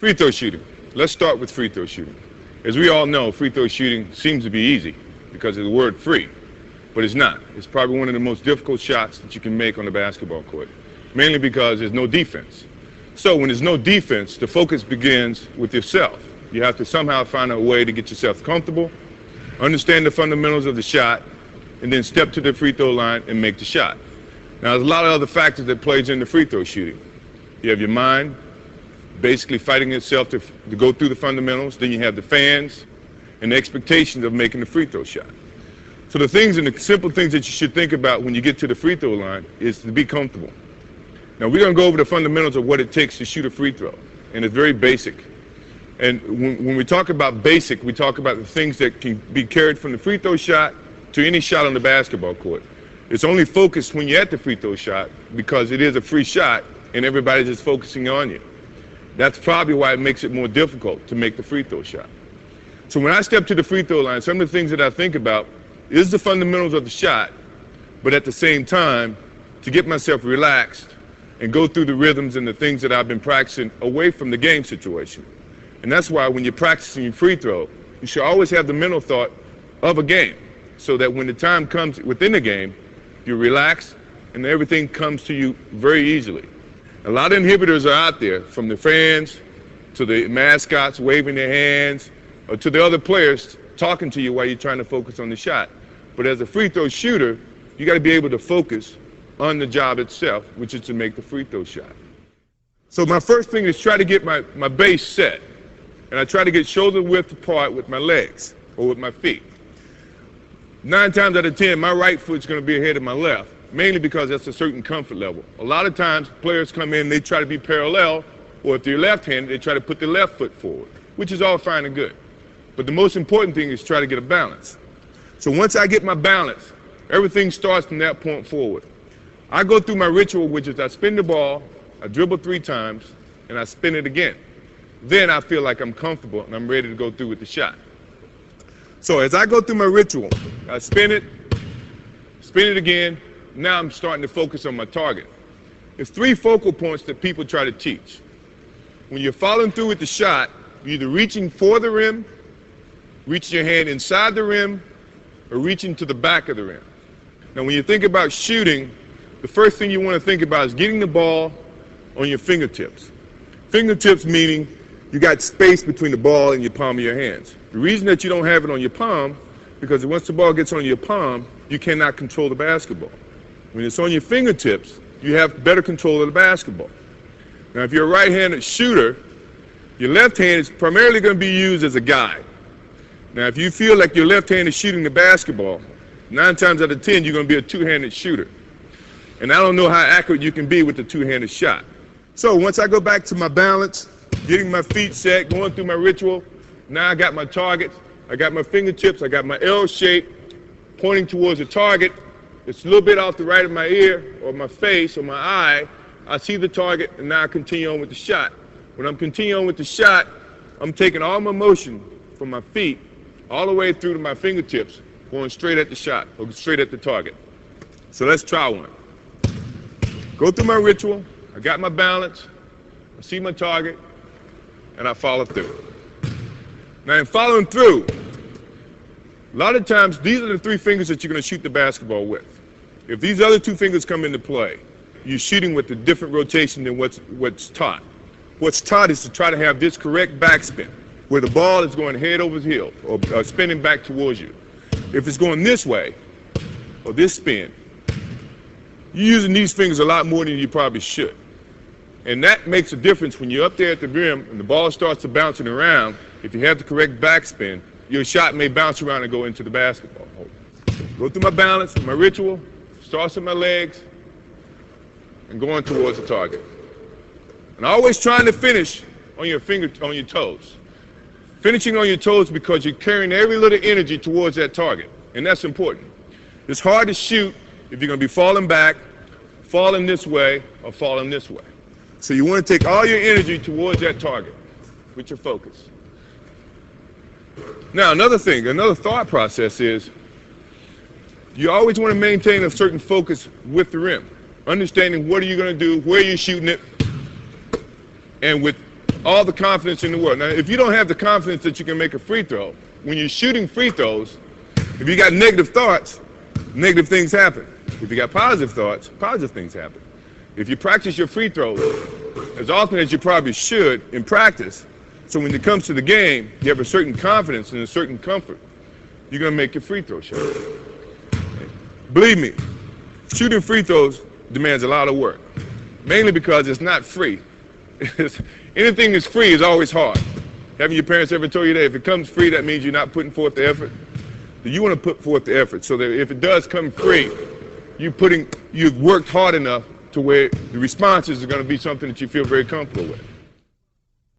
Free throw shooting. Let's start with free throw shooting. As we all know, free throw shooting seems to be easy because of the word free, but it's not. It's probably one of the most difficult shots that you can make on the basketball court, mainly because there's no defense. So when there's no defense, the focus begins with yourself. You have to somehow find a way to get yourself comfortable, understand the fundamentals of the shot, and then step to the free throw line and make the shot. Now, there's a lot of other factors that plays into free throw shooting. You have your mind, basically fighting itself to go through the fundamentals. Then you have the fans and the expectations of making the free throw shot. So the things and the simple things that you should think about when you get to the free throw line is to be comfortable. Now, we're going to go over the fundamentals of what it takes to shoot a free throw, and it's very basic. And when we talk about basic, we talk about the things that can be carried from the free throw shot to any shot on the basketball court. It's only focused when you're at the free throw shot because it is a free shot and everybody's just focusing on you. That's probably why it makes it more difficult to make the free throw shot. So when I step to the free throw line, some of the things that I think about is the fundamentals of the shot, but at the same time, to get myself relaxed and go through the rhythms and the things that I've been practicing away from the game situation. And that's why when you're practicing your free throw, you should always have the mental thought of a game, so that when the time comes within the game, you're relaxed and everything comes to you very easily. A lot of inhibitors are out there, from the fans to the mascots waving their hands, or to the other players talking to you while you're trying to focus on the shot. But as a free throw shooter, you got to be able to focus on the job itself, which is to make the free throw shot. So my first thing is try to get my base set. And I try to get shoulder width apart with my legs or with my feet. 9 times out of 10, my right foot's going to be ahead of my left, mainly because that's a certain comfort level. A lot of times players come in, they try to be parallel, or if they're left-handed, they try to put their left foot forward, which is all fine and good. But the most important thing is try to get a balance. So once I get my balance, everything starts from that point forward. I go through my ritual, which is I spin the ball, I dribble 3 times, and I spin it again. Then I feel like I'm comfortable and I'm ready to go through with the shot. So as I go through my ritual, I spin it again. Now I'm starting to focus on my target. There's 3 focal points that people try to teach. When you're following through with the shot, you're either reaching for the rim, reaching your hand inside the rim, or reaching to the back of the rim. Now when you think about shooting, the first thing you want to think about is getting the ball on your fingertips. Fingertips meaning you got space between the ball and your palm of your hands. The reason that you don't have it on your palm, because once the ball gets on your palm, you cannot control the basketball. When it's on your fingertips, you have better control of the basketball. Now, if you're a right-handed shooter, your left hand is primarily going to be used as a guide. Now, if you feel like your left hand is shooting the basketball, 9 times out of 10, you're going to be a two-handed shooter. And I don't know how accurate you can be with the two-handed shot. So once I go back to my balance, getting my feet set, going through my ritual, now I got my target, I got my fingertips, I got my L shape pointing towards the target. It's a little bit off the right of my ear or my face or my eye. I see the target, and now I continue on with the shot. When I'm continuing on with the shot, I'm taking all my motion from my feet all the way through to my fingertips, going straight at the shot or straight at the target. So let's try one. Go through my ritual, I got my balance, I see my target, and I follow through. Now in following through, a lot of times these are the 3 fingers that you're going to shoot the basketball with. If these other 2 fingers come into play, you're shooting with a different rotation than what's taught. What's taught is to try to have this correct backspin, where the ball is going head over heel or spinning back towards you. If it's going this way, or this spin, you're using these fingers a lot more than you probably should. And that makes a difference when you're up there at the rim and the ball starts to bouncing around. If you have the correct backspin, your shot may bounce around and go into the basketball hole. Go through my balance, my ritual, starts with my legs, and going towards the target. And always trying to finish on your toes. Finishing on your toes because you're carrying every little energy towards that target, and that's important. It's hard to shoot if you're going to be falling back, falling this way, or falling this way. So you want to take all your energy towards that target with your focus. Now another thought process is you always want to maintain a certain focus with the rim. Understanding what are you going to do, where you're shooting it, and with all the confidence in the world. Now, if you don't have the confidence that you can make a free throw, when you're shooting free throws, if you got negative thoughts, negative things happen. If you got positive thoughts, positive things happen. If you practice your free throws as often as you probably should in practice, so when it comes to the game, you have a certain confidence and a certain comfort, you're going to make your free throw shot. Believe me, shooting free throws demands a lot of work, mainly because it's not free. Anything that's free is always hard. Haven't your parents ever told you that if it comes free, that means you're not putting forth the effort? You want to put forth the effort so that if it does come free, you've worked hard enough to where the responses are going to be something that you feel very comfortable with.